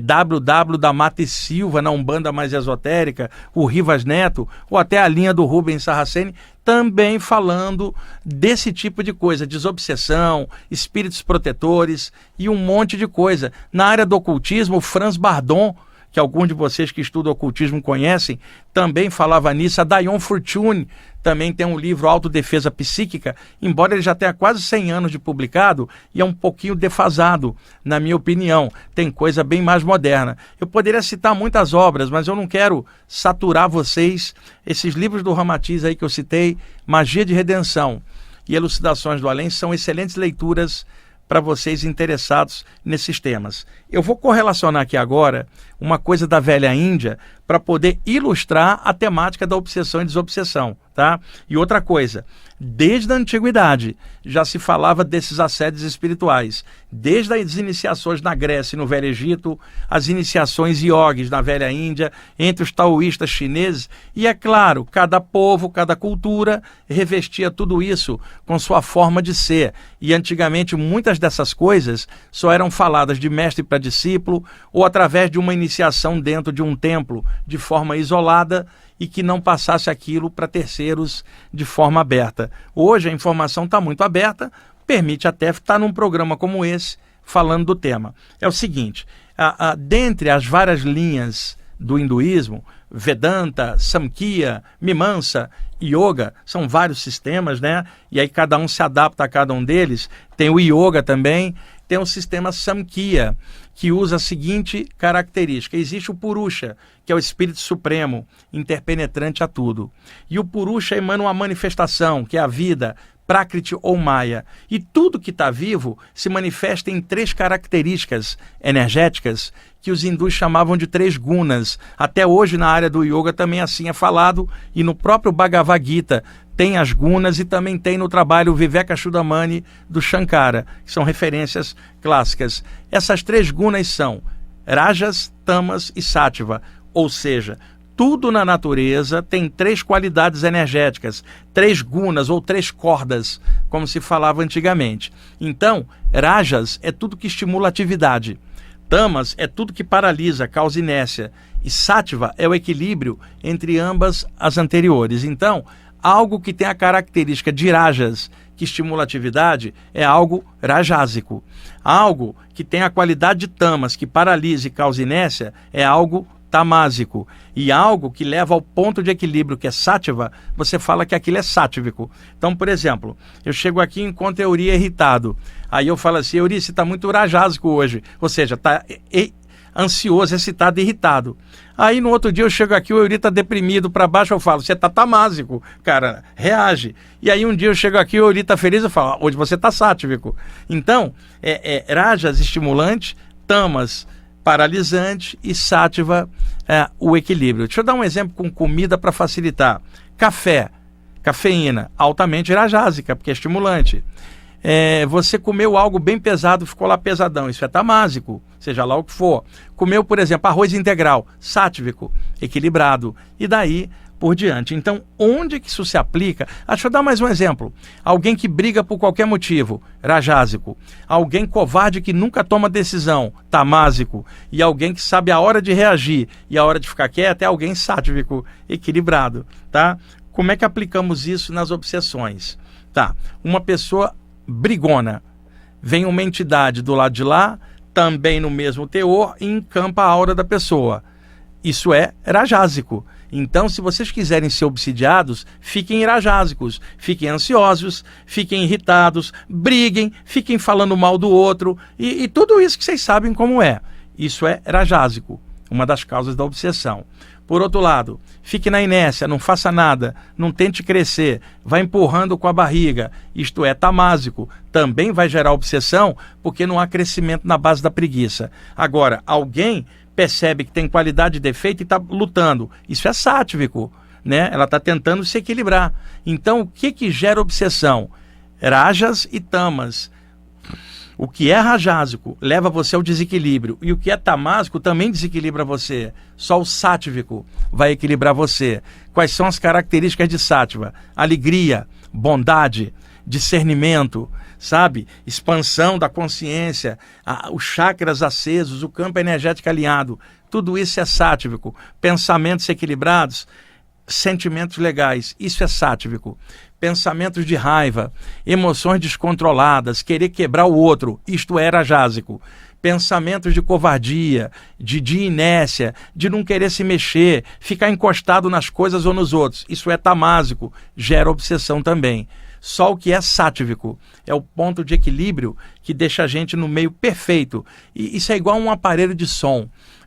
S1: WW da Mata e Silva, na Umbanda mais esotérica, o Rivas Neto, ou até a linha do Rubens Sarraceni, também falando desse tipo de coisa, desobsessão, espíritos protetores e um monte de coisa. Na área do ocultismo, Franz Bardon, que alguns de vocês que estudam ocultismo conhecem, também falava nisso. A Dion Fortune também tem um livro Autodefesa Psíquica, embora ele já tenha quase 100 anos de publicado, e é um pouquinho defasado, na minha opinião. Tem coisa bem mais moderna. Eu poderia citar muitas obras, mas eu não quero saturar vocês. Esses livros do Ramatiz aí que eu citei, Magia de Redenção e Elucidações do Além, são excelentes leituras para vocês interessados nesses temas. Eu vou correlacionar aqui agora uma coisa da velha Índia para poder ilustrar a temática da obsessão e desobsessão, tá? E outra coisa, desde a antiguidade já se falava desses assédios espirituais, desde as iniciações na Grécia e no Velho Egito, as iniciações iogues na velha Índia, entre os taoístas chineses, e é claro, cada povo, cada cultura revestia tudo isso com sua forma de ser, e antigamente muitas dessas coisas só eram faladas de mestre para discípulo ou através de uma iniciação dentro de um templo de forma isolada e que não passasse aquilo para terceiros de forma aberta. Hoje a informação está muito aberta, permite até estar num programa como esse falando do tema. É o seguinte, dentre as várias linhas do hinduísmo, Vedanta, Samkhya, Mimamsa, Yoga, são vários sistemas, né? E aí cada um se adapta a cada um deles. Tem o Yoga também, tem o sistema Samkhya, que usa a seguinte característica. Existe o Purusha, que é o Espírito Supremo, interpenetrante a tudo. E o Purusha emana uma manifestação, que é a vida, Prakriti ou Maya. E tudo que está vivo se manifesta em 3 características energéticas que os hindus chamavam de 3 gunas. Até hoje na área do yoga também assim é falado, e no próprio Bhagavad Gita tem as gunas e também tem no trabalho Vivekachudamani do Shankara, que são referências clássicas. Essas 3 gunas são Rajas, Tamas e Sattva, ou seja, tudo na natureza tem 3 qualidades energéticas, 3 gunas ou 3 cordas, como se falava antigamente. Então, Rajas é tudo que estimula a atividade, Tamas é tudo que paralisa, causa inércia, e Sattva é o equilíbrio entre ambas as anteriores. Então, algo que tem a característica de Rajas, que estimula a atividade, é algo rajásico. Algo que tem a qualidade de Tamas, que paralisa e causa inércia, é algo tamásico. E algo que leva ao ponto de equilíbrio, que é Sattva, você fala que aquilo é sátvico. Então, por exemplo, eu chego aqui e encontro Euri irritado. Aí eu falo assim, Euri, você está muito rajásico hoje. Ou seja, está ansioso, excitado, irritado. Aí no outro dia eu chego aqui, o Euri está deprimido para baixo, eu falo, você está tamásico, cara, reage. E aí um dia eu chego aqui, o Euri está feliz, eu falo, hoje você está sátvico. Então, Rajas estimulante, tamas, paralisante, e sátiva, o equilíbrio. Deixa eu dar um exemplo com comida para facilitar. Café, cafeína, altamente rajásica, porque é estimulante. Você comeu algo bem pesado, ficou lá pesadão, isso é tamásico, seja lá o que for. Comeu, por exemplo, arroz integral, sátivico, equilibrado, e daí por diante. Então, onde que isso se aplica? Deixa eu dar mais um exemplo. Alguém que briga por qualquer motivo, rajásico. Alguém covarde que nunca toma decisão, tamásico. E alguém que sabe a hora de reagir e a hora de ficar quieto, é alguém sátivico, equilibrado, tá? Como é que aplicamos isso nas obsessões? Tá, uma pessoa brigona, vem uma entidade do lado de lá, também no mesmo teor, e encampa a aura da pessoa. Isso é rajásico. Então, se vocês quiserem ser obsidiados, fiquem irajásicos, fiquem ansiosos, fiquem irritados, briguem, fiquem falando mal do outro, e tudo isso que vocês sabem como é. Isso é rajásico, uma das causas da obsessão. Por outro lado, fique na inércia, não faça nada, não tente crescer, vai empurrando com a barriga, isto é tamásico, também vai gerar obsessão, porque não há crescimento na base da preguiça. Agora, alguém percebe que tem qualidade e defeito e está lutando, isso é sátivico, né? Ela está tentando se equilibrar. Então, o que gera obsessão? Rajas e tamas. O que é rajásico leva você ao desequilíbrio, e o que é tamásico também desequilibra você. Só o sátivico vai equilibrar você. Quais são as características de sátiva? Alegria, bondade, discernimento, sabe? Expansão da consciência, os chakras acesos, o campo energético alinhado. Tudo isso é sátivico. Pensamentos equilibrados, sentimentos legais, isso é sátivico. Pensamentos de raiva, emoções descontroladas, querer quebrar o outro, isto é rajásico. Pensamentos de covardia, de inércia, de não querer se mexer, ficar encostado nas coisas ou nos outros, isso é tamásico, gera obsessão também. Só o que é sátivico é o ponto de equilíbrio que deixa a gente no meio perfeito. E isso é igual a um aparelho de som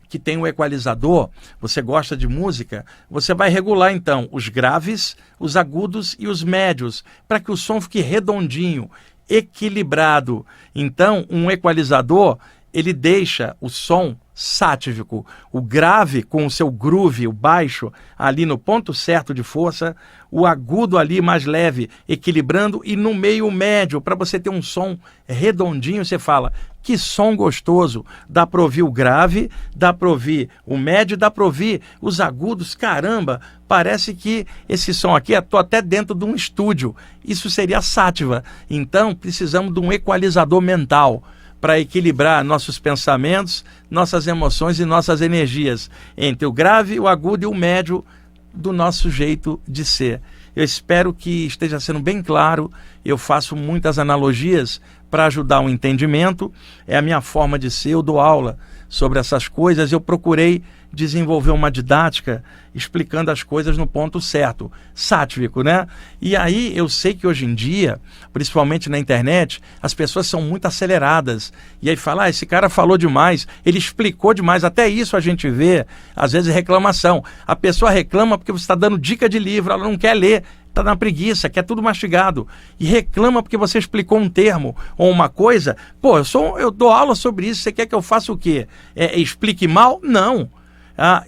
S1: que tem o equalizador. Você gosta de música, você vai regular então os graves, os agudos e os médios, para que o som fique redondinho, equilibrado. Então, um equalizador, ele deixa o som sátivico, o grave com o seu groove, o baixo ali no ponto certo de força, o agudo ali mais leve, equilibrando, e no meio o médio, para você ter um som redondinho. Você fala, que som gostoso, dá para ouvir o grave, dá para ouvir o médio, dá para ouvir os agudos. Caramba, parece que esse som aqui, estou até dentro de um estúdio. Isso seria sátiva. Então precisamos de um equalizador mental para equilibrar nossos pensamentos, nossas emoções e nossas energias entre o grave, o agudo e o médio do nosso jeito de ser. Eu espero que esteja sendo bem claro. Eu faço muitas analogias para ajudar o entendimento. É a minha forma de ser. Eu dou aula sobre essas coisas. Eu procurei desenvolver uma didática explicando as coisas no ponto certo, sátivico, né? E aí eu sei que hoje em dia, principalmente na internet, as pessoas são muito aceleradas, e aí fala, esse cara falou demais, ele explicou demais. Até isso a gente vê, às vezes, reclamação. A pessoa reclama porque você está dando dica de livro, ela não quer ler, está na preguiça, quer tudo mastigado, e reclama porque você explicou um termo ou uma coisa. Pô, eu dou aula sobre isso, você quer que eu faça o quê? Explique mal? Não.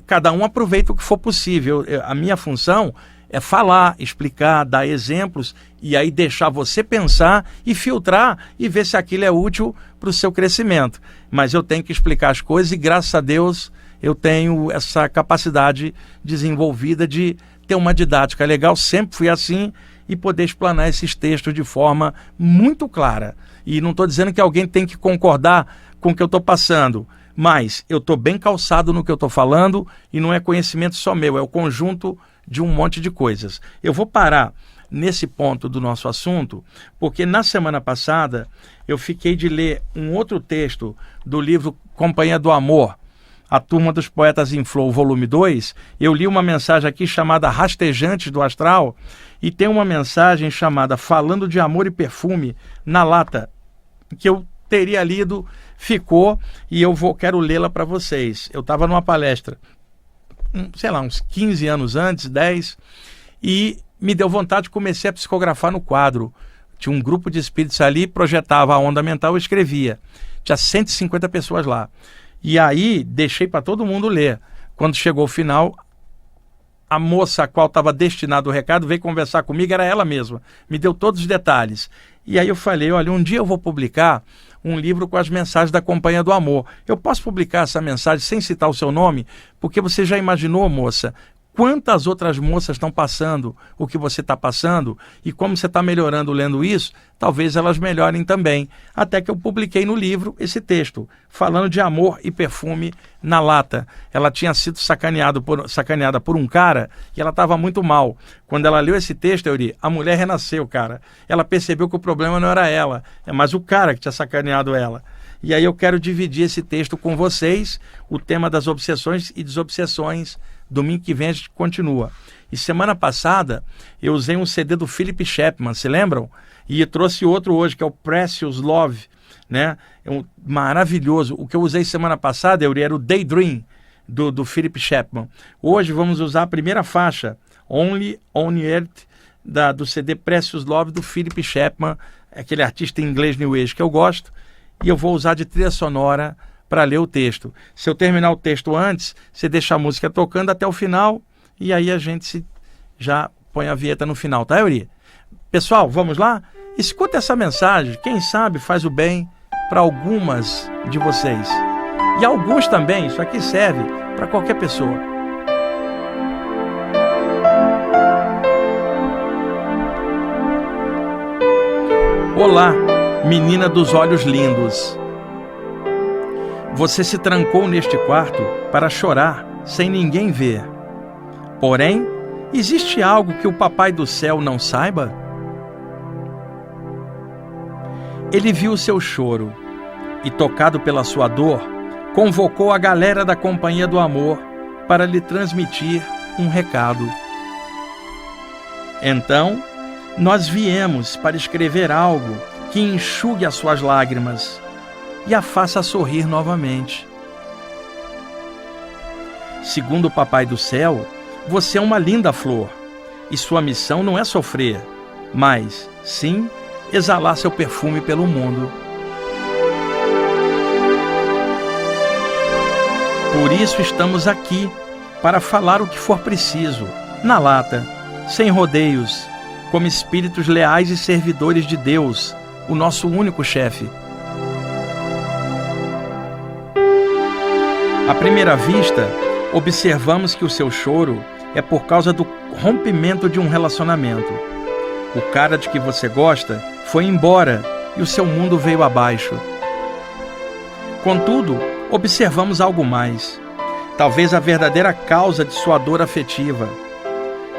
S1: Cada um aproveita o que for possível. A minha função é falar, explicar, dar exemplos, e aí deixar você pensar e filtrar e ver se aquilo é útil para o seu crescimento. Mas eu tenho que explicar as coisas, e graças a Deus eu tenho essa capacidade desenvolvida de ter uma didática legal. Sempre fui assim, e poder explanar esses textos de forma muito clara. E não estou dizendo que alguém tem que concordar com o que eu estou passando, mas eu estou bem calçado no que eu estou falando, e não é conhecimento só meu, é o conjunto de um monte de coisas. Eu vou parar nesse ponto do nosso assunto, porque na semana passada eu fiquei de ler um outro texto do livro Companhia do Amor, A Turma dos Poetas em Flow, volume 2. Eu li uma mensagem aqui chamada Rastejantes do Astral, e tem uma mensagem chamada Falando de Amor e Perfume na Lata, que eu teria lido, ficou, e quero lê-la para vocês. Eu estava numa palestra, sei lá, uns 15 anos antes, 10, e me deu vontade, comecei a psicografar no quadro. Tinha um grupo de espíritos ali, projetava a onda mental, eu escrevia. Tinha 150 pessoas lá. E aí, deixei para todo mundo ler. Quando chegou o final, a moça a qual estava destinado o recado veio conversar comigo, era ela mesma. Me deu todos os detalhes. E aí eu falei, olha, um dia eu vou publicar um livro com as mensagens da Companhia do Amor. Eu posso publicar essa mensagem sem citar o seu nome? Porque você já imaginou, moça, quantas outras moças estão passando o que você está passando, e como você está melhorando lendo isso, talvez elas melhorem também. Até que eu publiquei no livro esse texto, falando de amor e perfume na lata. Ela tinha sido sacaneada por um cara e ela estava muito mal. Quando ela leu esse texto, eu disse, a mulher renasceu, cara. Ela percebeu que o problema não era ela, mas o cara que tinha sacaneado ela. E aí eu quero dividir esse texto com vocês, o tema das obsessões e desobsessões. Domingo que vem a gente continua. E semana passada eu usei um CD do Philip Chapman, se lembram? E trouxe outro hoje, que é o Precious Love, né? É maravilhoso. O que eu usei semana passada, era o Daydream, do Philip Chapman. Hoje vamos usar a primeira faixa, Only on Earth, do CD Precious Love, do Philip Chapman, aquele artista inglês New Age que eu gosto, e eu vou usar de trilha sonora para ler o texto. Se eu terminar o texto antes, você deixa a música tocando até o final, e aí a gente já põe a vinheta no final, tá, Euri? Pessoal, vamos lá? Escuta essa mensagem, quem sabe faz o bem para algumas de vocês. E alguns também, isso aqui serve para qualquer pessoa. Olá, menina dos olhos lindos. Você se trancou neste quarto para chorar sem ninguém ver. Porém, existe algo que o Papai do Céu não saiba? Ele viu seu choro e, tocado pela sua dor, convocou a galera da Companhia do Amor para lhe transmitir um recado. Então, nós viemos para escrever algo que enxugue as suas lágrimas e a faça sorrir novamente. Segundo o Papai do Céu, você é uma linda flor, e sua missão não é sofrer, mas, sim, exalar seu perfume pelo mundo. Por isso estamos aqui, para falar o que for preciso, na lata, sem rodeios, como espíritos leais e servidores de Deus, o nosso único chefe. À primeira vista, observamos que o seu choro é por causa do rompimento de um relacionamento. O cara de que você gosta foi embora e o seu mundo veio abaixo. Contudo, observamos algo mais. Talvez a verdadeira causa de sua dor afetiva.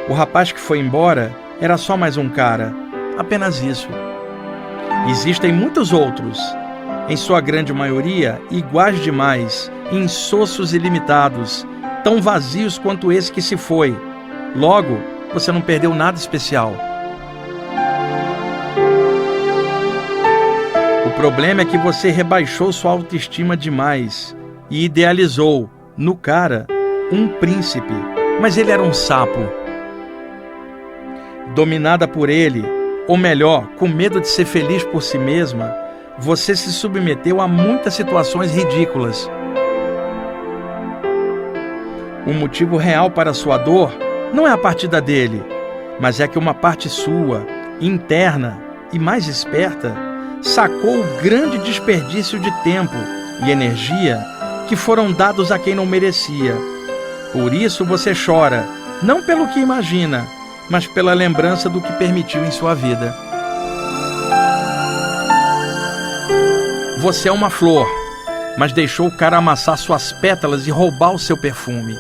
S1: O rapaz que foi embora era só mais um cara. Apenas isso. Existem muitos outros, em sua grande maioria, iguais demais, insossos e limitados, tão vazios quanto esse que se foi. Logo, você não perdeu nada especial. O problema é que você rebaixou sua autoestima demais e idealizou, no cara, um príncipe, mas ele era um sapo. Dominada por ele, ou melhor, com medo de ser feliz por si mesma, você se submeteu a muitas situações ridículas. O motivo real para sua dor não é a partida dele, mas é que uma parte sua, interna e mais esperta, sacou o grande desperdício de tempo e energia que foram dados a quem não merecia. Por isso você chora, não pelo que imagina, mas pela lembrança do que permitiu em sua vida. Você é uma flor, mas deixou o cara amassar suas pétalas e roubar o seu perfume.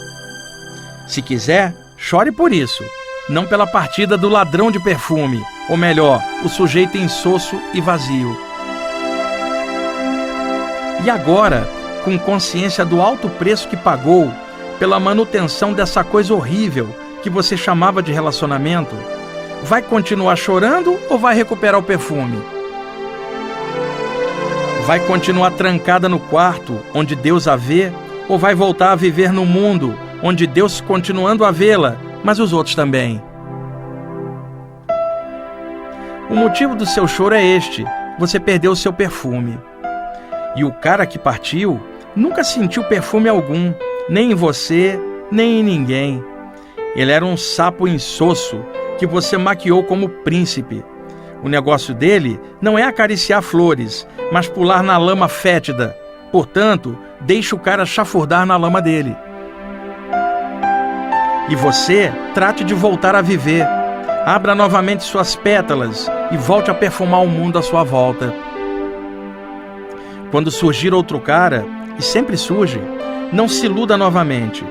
S1: Se quiser, chore por isso, não pela partida do ladrão de perfume, ou melhor, o sujeito insosso e vazio. E agora, com consciência do alto preço que pagou pela manutenção dessa coisa horrível que você chamava de relacionamento, vai continuar chorando ou vai recuperar o perfume? Vai continuar trancada no quarto, onde Deus a vê, ou vai voltar a viver no mundo, onde Deus continuando a vê-la, mas os outros também? O motivo do seu choro é este: você perdeu o seu perfume. E o cara que partiu nunca sentiu perfume algum, nem em você, nem em ninguém. Ele era um sapo insosso que você maquiou como príncipe. O negócio dele não é acariciar flores, mas pular na lama fétida. Portanto, deixe o cara chafurdar na lama dele. E você trate de voltar a viver. Abra novamente suas pétalas e volte a perfumar o mundo à sua volta. Quando surgir outro cara, e sempre surge, não se iluda novamente.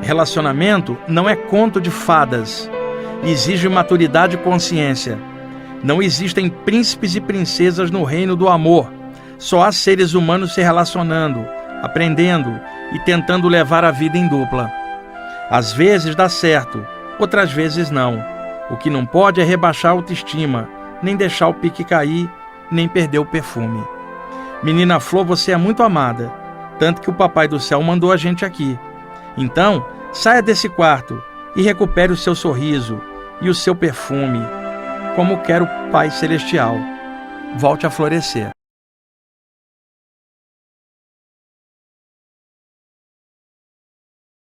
S1: Relacionamento não é conto de fadas. Exige maturidade e consciência. Não existem príncipes e princesas no reino do amor. Só há seres humanos se relacionando, aprendendo e tentando levar a vida em dupla. Às vezes dá certo, outras vezes não. O que não pode é rebaixar a autoestima, nem deixar o pique cair, nem perder o perfume. Menina Flor, você é muito amada, tanto que o Papai do Céu mandou a gente aqui. Então, saia desse quarto e recupere o seu sorriso e o seu perfume, como quer o Pai Celestial. Volte a florescer.